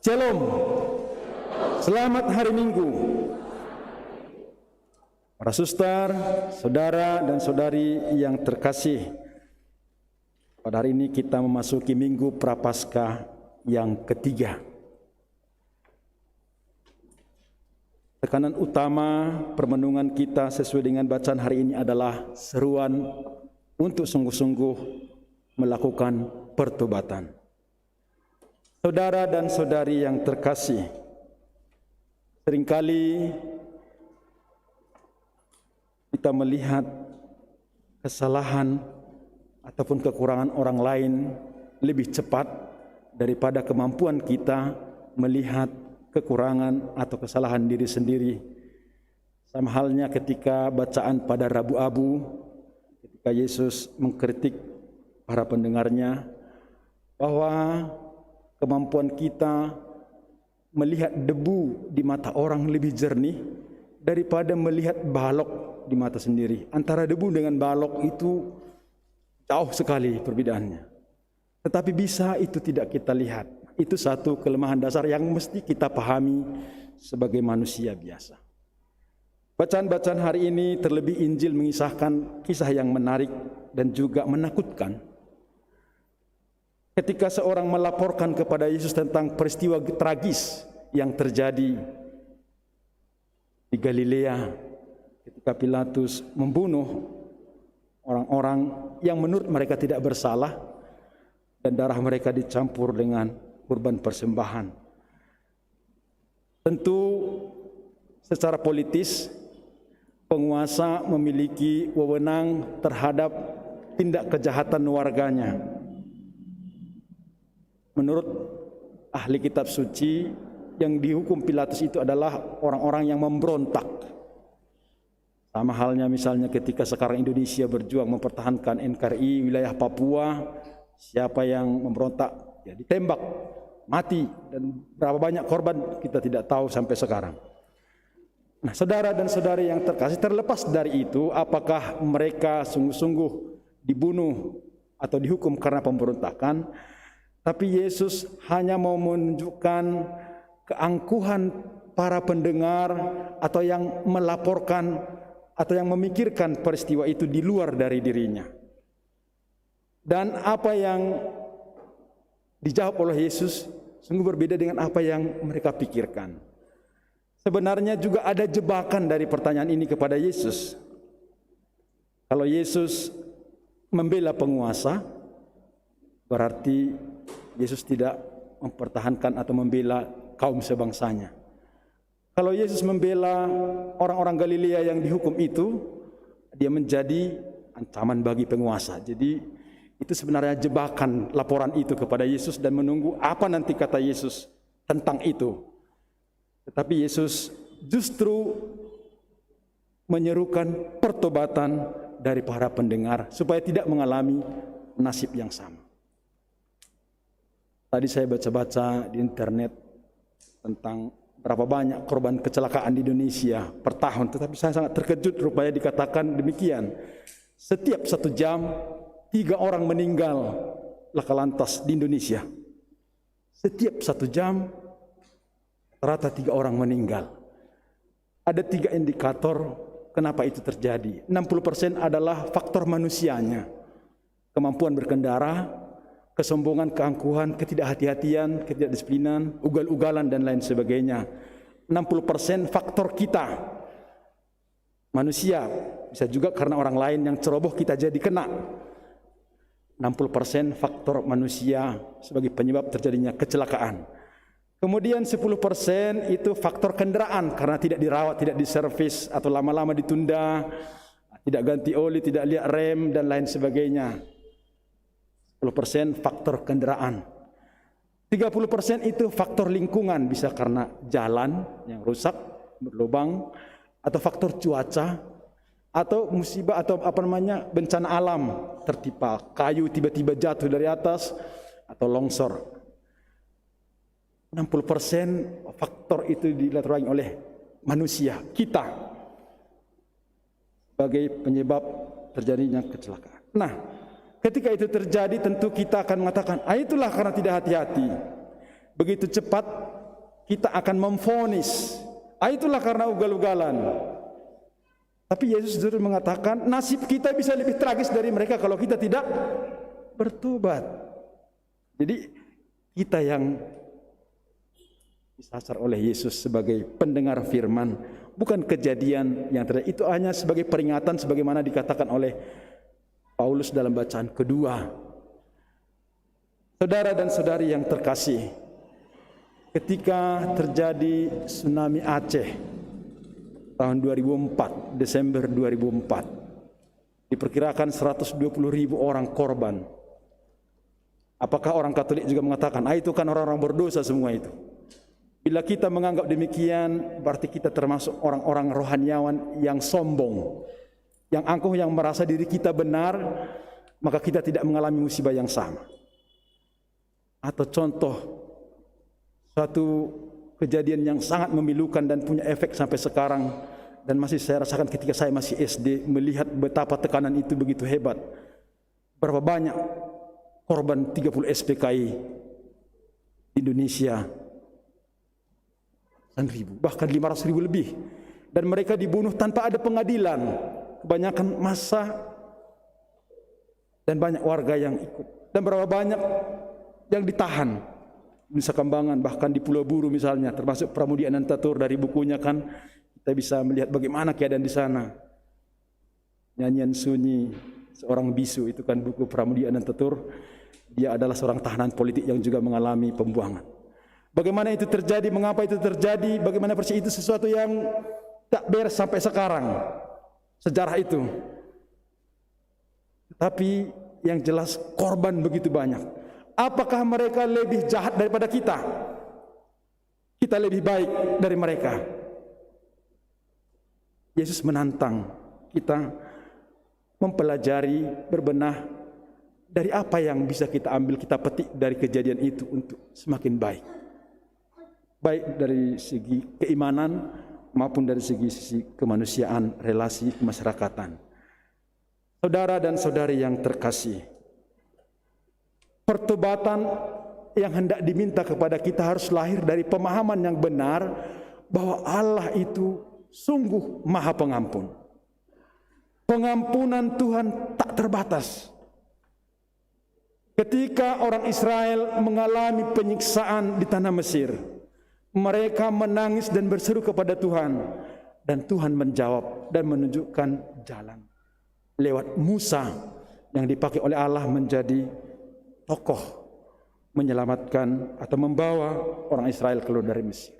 Shalom, selamat hari Minggu. Para suster, saudara dan saudari yang terkasih, pada hari ini kita memasuki Minggu Prapaskah yang ketiga. Tekanan utama permenungan kita sesuai dengan bacaan hari ini adalah seruan untuk sungguh-sungguh melakukan pertobatan. Saudara dan saudari yang terkasih, seringkali kita melihat kesalahan ataupun kekurangan orang lain lebih cepat daripada kemampuan kita melihat kekurangan atau kesalahan diri sendiri. Sama halnya ketika bacaan pada Rabu Abu, ketika Yesus mengkritik para pendengarnya bahwa kemampuan kita melihat debu di mata orang lebih jernih daripada melihat balok di mata sendiri. Antara debu dengan balok itu jauh sekali perbedaannya. Tetapi bisa itu tidak kita lihat. Itu satu kelemahan dasar yang mesti kita pahami sebagai manusia biasa. Bacaan-bacaan hari ini terlebih Injil mengisahkan kisah yang menarik dan juga menakutkan. Ketika seorang melaporkan kepada Yesus tentang peristiwa tragis yang terjadi di Galilea ketika Pilatus membunuh orang-orang yang menurut mereka tidak bersalah dan darah mereka dicampur dengan kurban persembahan. Tentu secara politis penguasa memiliki wewenang terhadap tindak kejahatan warganya. Menurut ahli kitab suci, yang dihukum Pilatus itu adalah orang-orang yang memberontak. Sama halnya misalnya ketika sekarang Indonesia berjuang mempertahankan NKRI wilayah Papua, siapa yang memberontak ya ditembak, mati, dan berapa banyak korban kita tidak tahu sampai sekarang. Nah, saudara dan saudari yang terkasih, terlepas dari itu, apakah mereka sungguh-sungguh dibunuh atau dihukum karena pemberontakan, tapi Yesus hanya mau menunjukkan keangkuhan para pendengar atau yang melaporkan atau yang memikirkan peristiwa itu di luar dari dirinya. Dan apa yang dijawab oleh Yesus sungguh berbeda dengan apa yang mereka pikirkan. Sebenarnya juga ada jebakan dari pertanyaan ini kepada Yesus. Kalau Yesus membela penguasa, berarti Yesus tidak mempertahankan atau membela kaum sebangsanya. Kalau Yesus membela orang-orang Galilea yang dihukum itu, dia menjadi ancaman bagi penguasa. Jadi itu sebenarnya jebakan laporan itu kepada Yesus dan menunggu apa nanti kata Yesus tentang itu. Tetapi Yesus justru menyerukan pertobatan dari para pendengar supaya tidak mengalami nasib yang sama. Tadi saya baca-baca di internet tentang berapa banyak korban kecelakaan di Indonesia per tahun. Tetapi saya sangat terkejut rupanya dikatakan demikian. Setiap 1 jam 3 orang meninggal laka lantas di Indonesia. Setiap 1 jam rata 3 orang meninggal. Ada 3 indikator kenapa itu terjadi. 60% adalah faktor manusianya. Kemampuan berkendara, kesombongan, keangkuhan, ketidakhati-hatian, ketidakdisiplinan, ugal-ugalan dan lain sebagainya. 60% faktor kita manusia, bisa juga karena orang lain yang ceroboh kita jadi kena. 60% faktor manusia sebagai penyebab terjadinya kecelakaan. Kemudian 10% itu faktor kendaraan karena tidak dirawat, tidak diservis atau lama-lama ditunda, tidak ganti oli, tidak lihat rem dan lain sebagainya. 10% faktor kendaraan. 30% itu faktor lingkungan, bisa karena jalan yang rusak, berlubang, atau faktor cuaca, atau musibah atau bencana alam, tertimpa kayu tiba-tiba jatuh dari atas atau longsor. 60% faktor itu dilatar oleh manusia, kita, sebagai penyebab terjadinya kecelakaan. Nah, ketika itu terjadi tentu kita akan mengatakan, itulah karena tidak hati-hati. Begitu cepat kita akan memvonis. Itulah karena ugal-ugalan. Tapi Yesus justru mengatakan nasib kita bisa lebih tragis dari mereka kalau kita tidak bertobat. Jadi kita yang disasar oleh Yesus sebagai pendengar firman, bukan kejadian yang terjadi. Itu hanya sebagai peringatan sebagaimana dikatakan oleh Paulus dalam bacaan kedua. Saudara dan saudari yang terkasih, ketika terjadi tsunami Aceh tahun 2004, Desember 2004, diperkirakan 120.000 orang korban. Apakah orang Katolik juga mengatakan, itu kan orang-orang berdosa semua itu? Bila kita menganggap demikian, berarti kita termasuk orang-orang rohaniawan yang sombong, yang angkuh, yang merasa diri kita benar, maka kita tidak mengalami musibah yang sama. Atau contoh satu kejadian yang sangat memilukan dan punya efek sampai sekarang, dan masih saya rasakan ketika saya masih SD, melihat betapa tekanan itu begitu hebat. Berapa banyak korban 30 SPKI di Indonesia, bahkan 500.000 lebih, dan mereka dibunuh tanpa ada pengadilan, kebanyakan massa dan banyak warga yang ikut, dan berapa banyak yang ditahan di Nusa Kambangan, bahkan di Pulau Buru misalnya, termasuk Pramudia Anantatur. Dari bukunya kan kita bisa melihat bagaimana keadaan di sana. Nyanyian Sunyi Seorang Bisu, itu kan buku Pramudia Anantatur. Dia adalah seorang tahanan politik yang juga mengalami pembuangan. Bagaimana itu terjadi, mengapa itu terjadi, bagaimana persis itu sesuatu yang tak beres sampai sekarang, sejarah itu. Tapi yang jelas korban begitu banyak. Apakah mereka lebih jahat daripada kita? Kita lebih baik dari mereka? Yesus menantang kita mempelajari, berbenah dari apa yang bisa kita ambil, kita petik dari kejadian itu untuk semakin baik. Baik dari segi keimanan maupun dari segi kemanusiaan, relasi kemasyarakatan. Saudara dan saudari yang terkasih, pertobatan yang hendak diminta kepada kita harus lahir dari pemahaman yang benar bahwa Allah itu sungguh Maha Pengampun. Pengampunan Tuhan tak terbatas. Ketika orang Israel mengalami penyiksaan di tanah Mesir, mereka menangis dan berseru kepada Tuhan, dan Tuhan menjawab dan menunjukkan jalan lewat Musa yang dipakai oleh Allah menjadi tokoh menyelamatkan atau membawa orang Israel keluar dari Mesir.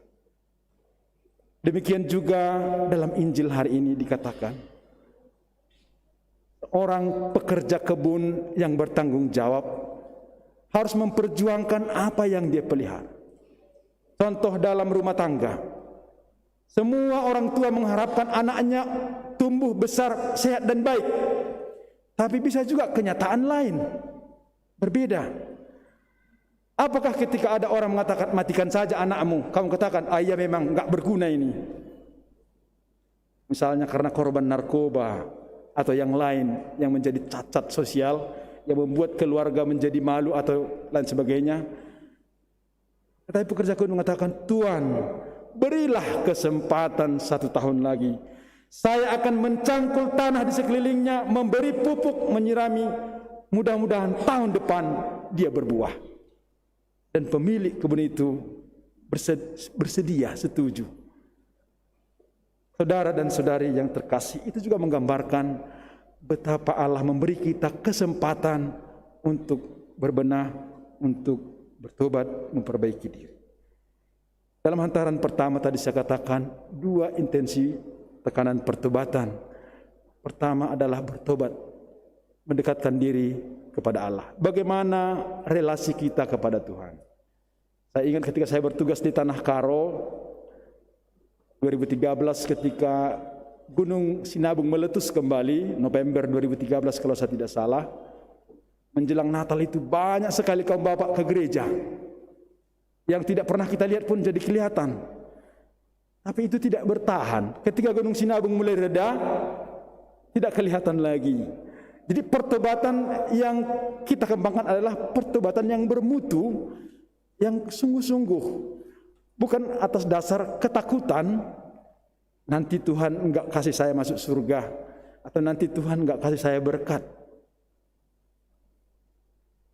Demikian juga dalam Injil hari ini dikatakan, orang pekerja kebun yang bertanggung jawab harus memperjuangkan apa yang dia pelihara. Contoh dalam rumah tangga, semua orang tua mengharapkan anaknya tumbuh besar, sehat dan baik. Tapi bisa juga kenyataan lain, berbeda. Apakah ketika ada orang mengatakan matikan saja anakmu, kamu katakan iya memang enggak berguna ini, misalnya karena korban narkoba atau yang lain yang menjadi cacat sosial yang membuat keluarga menjadi malu atau lain sebagainya. Tetapi pekerja kebun mengatakan, Tuhan berilah kesempatan 1 tahun lagi, saya akan mencangkul tanah di sekelilingnya, memberi pupuk, menyirami, mudah-mudahan tahun depan dia berbuah. Dan pemilik kebun itu bersedia, setuju. Saudara dan saudari yang terkasih, itu juga menggambarkan betapa Allah memberi kita kesempatan untuk berbenah, untuk bertobat, memperbaiki diri. Dalam hantaran pertama tadi saya katakan 2 intensi tekanan pertobatan. Pertama adalah bertobat, mendekatkan diri kepada Allah. Bagaimana relasi kita kepada Tuhan? Saya ingat ketika saya bertugas di Tanah Karo 2013, ketika Gunung Sinabung meletus kembali, November 2013 kalau saya tidak salah. Menjelang Natal itu banyak sekali kaum bapak ke gereja. Yang tidak pernah kita lihat pun jadi kelihatan. Tapi itu tidak bertahan. Ketika Gunung Sinabung mulai reda, tidak kelihatan lagi. Jadi pertobatan yang kita kembangkan adalah pertobatan yang bermutu, yang sungguh-sungguh. Bukan atas dasar ketakutan, nanti Tuhan enggak kasih saya masuk surga, atau nanti Tuhan enggak kasih saya berkat.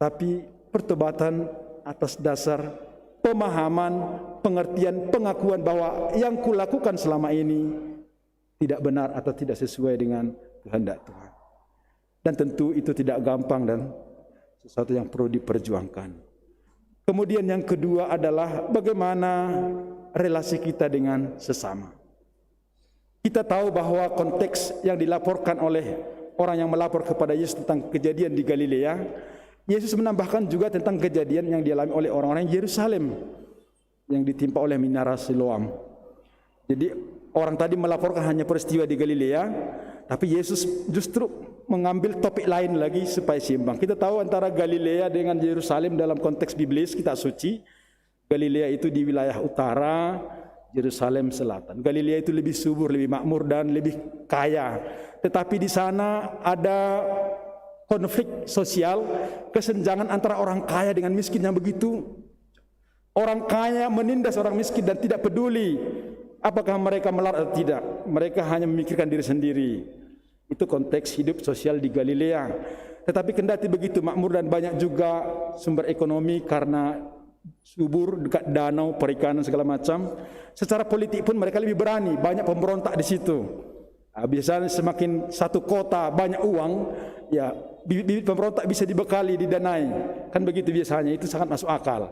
Tapi pertobatan atas dasar pemahaman, pengertian, pengakuan bahwa yang kulakukan selama ini tidak benar atau tidak sesuai dengan kehendak Tuhan. Dan tentu itu tidak gampang dan sesuatu yang perlu diperjuangkan. Kemudian yang kedua adalah bagaimana relasi kita dengan sesama. Kita tahu bahwa konteks yang dilaporkan oleh orang yang melapor kepada Yesus tentang kejadian di Galilea, Yesus menambahkan juga tentang kejadian yang dialami oleh orang-orang Yerusalem yang ditimpa oleh Menara Siloam. Jadi orang tadi melaporkan hanya peristiwa di Galilea, tapi Yesus justru mengambil topik lain lagi supaya seimbang. Kita tahu antara Galilea dengan Yerusalem dalam konteks biblis kitab suci, Galilea itu di wilayah utara, Yerusalem selatan. Galilea itu lebih subur, lebih makmur dan lebih kaya. Tetapi di sana ada konflik sosial, kesenjangan antara orang kaya dengan miskin yang begitu. Orang kaya menindas orang miskin dan tidak peduli apakah mereka melarat atau tidak. Mereka hanya memikirkan diri sendiri. Itu konteks hidup sosial di Galilea. Tetapi kendati begitu makmur dan banyak juga sumber ekonomi karena subur dekat danau, perikanan segala macam. Secara politik pun mereka lebih berani, banyak pemberontak di situ. Biasanya semakin satu kota banyak uang, ya bibit pemberontak bisa dibekali, didanai. Kan begitu biasanya, itu sangat masuk akal.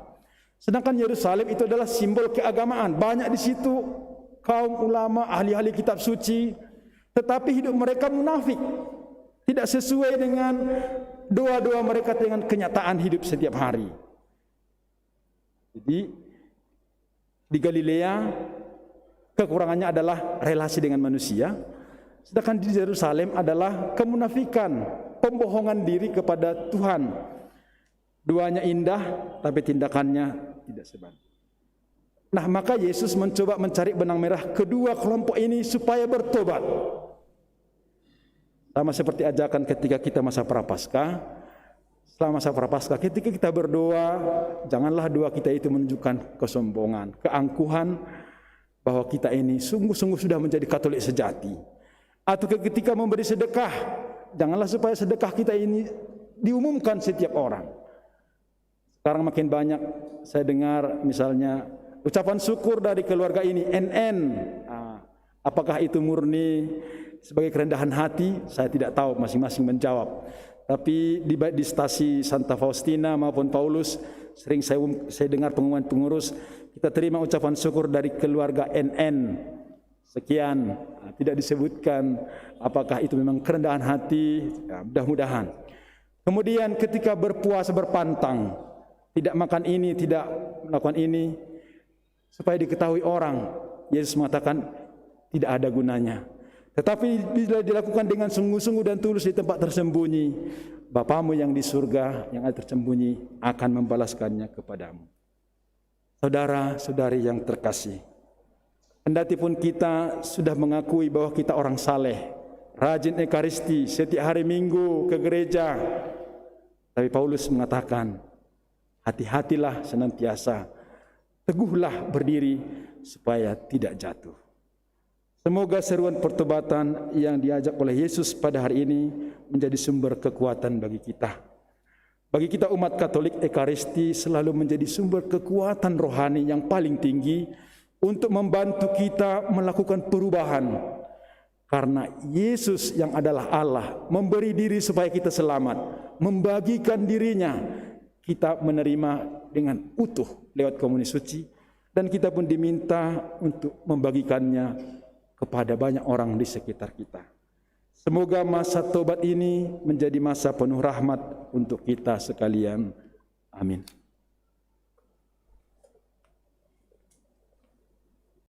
Sedangkan Yerusalem itu adalah simbol keagamaan. Banyak di situ kaum ulama, ahli-ahli kitab suci, tetapi hidup mereka munafik, tidak sesuai dengan doa-doa mereka dengan kenyataan hidup setiap hari. Jadi di Galilea kekurangannya adalah relasi dengan manusia, sedangkan di Yerusalem adalah kemunafikan, pembohongan diri kepada Tuhan. Doanya indah, tapi tindakannya tidak sebanding. Nah, maka Yesus mencoba mencari benang merah kedua kelompok ini supaya bertobat. Sama seperti ajakan ketika kita masa prapaskah. Selama masa prapaskah, ketika kita berdoa, janganlah doa kita itu menunjukkan kesombongan, keangkuhan bahwa kita ini sungguh-sungguh sudah menjadi Katolik sejati. Atau ketika memberi sedekah, janganlah supaya sedekah kita ini diumumkan setiap orang. Sekarang makin banyak saya dengar misalnya ucapan syukur dari keluarga ini, NN. Apakah itu murni sebagai kerendahan hati? Saya tidak tahu, masing-masing menjawab. Tapi di stasi Santa Faustina maupun Paulus, sering saya dengar pengumuman pengurus, kita terima ucapan syukur dari keluarga NN. Sekian, tidak disebutkan apakah itu memang kerendahan hati, ya, mudah-mudahan. Kemudian ketika berpuasa berpantang, tidak makan ini, tidak melakukan ini, supaya diketahui orang, Yesus mengatakan tidak ada gunanya. Tetapi bila dilakukan dengan sungguh-sungguh dan tulus di tempat tersembunyi, Bapamu yang di surga yang ada tersembunyi akan membalaskannya kepadamu. Saudara-saudari yang terkasih, kendati pun kita sudah mengakui bahwa kita orang saleh, rajin Ekaristi, setiap hari Minggu ke gereja, tapi Paulus mengatakan, hati-hatilah senantiasa, teguhlah berdiri supaya tidak jatuh. Semoga seruan pertobatan yang diajak oleh Yesus pada hari ini menjadi sumber kekuatan bagi kita. Bagi kita umat Katolik, Ekaristi selalu menjadi sumber kekuatan rohani yang paling tinggi untuk membantu kita melakukan perubahan. Karena Yesus yang adalah Allah memberi diri supaya kita selamat, membagikan dirinya, kita menerima dengan utuh lewat komuni suci, dan kita pun diminta untuk membagikannya kepada banyak orang di sekitar kita. Semoga masa tobat ini menjadi masa penuh rahmat untuk kita sekalian. Amin.